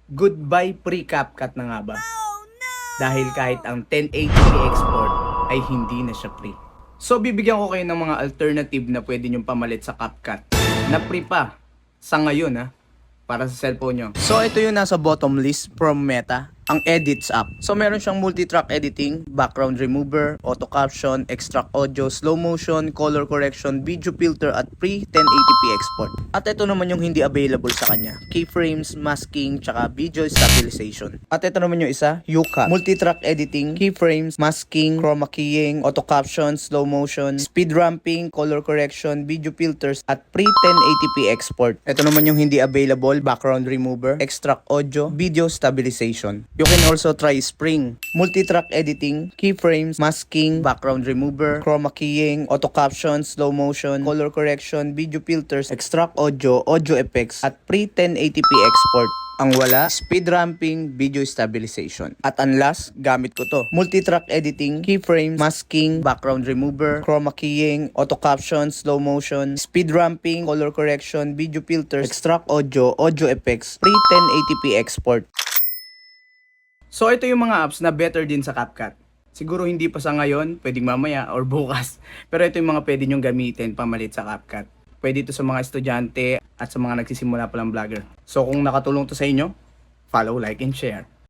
Goodbye pre-CapCut na nga ba? Dahil kahit ang 1080p export ay hindi na siya free. So bibigyan ko kayo ng mga alternative na pwede nyong pamalit sa CapCut na free pa sa ngayon para sa cellphone nyo. So ito yung nasa bottom list from Meta, ang Edits app. So meron siyang multi-track editing, background remover, auto caption, extract audio, slow motion, color correction, video filter at pre-1080p export. At ito naman yung hindi available sa kanya, keyframes, masking, tsaka video stabilization. At ito naman yung isa, Yuka, multi-track editing, keyframes, masking, chroma keying, auto caption, slow motion, speed ramping, color correction, video filters at pre-1080p export. Ito naman yung hindi available, background remover, extract audio, video stabilization. You can also try Spring, multi-track editing, keyframes, masking, background remover, chroma keying, auto caption, slow motion, color correction, video filters, extract audio, audio effects, at pre-1080p export. Ang wala, speed ramping, video stabilization. At ang last, gamit ko to. Multi-track editing, keyframes, masking, background remover, chroma keying, auto caption, slow motion, speed ramping, color correction, video filters, extract audio, audio effects, pre-1080p export. So ito yung mga apps na better din sa CapCut. Siguro hindi pa sa ngayon, pwedeng mamaya or bukas. Pero ito yung mga pwede nyong gamitin pamalit sa CapCut. Pwede ito sa mga estudyante at sa mga nagsisimula palang vlogger. So kung nakatulong to sa inyo, follow, like, and share.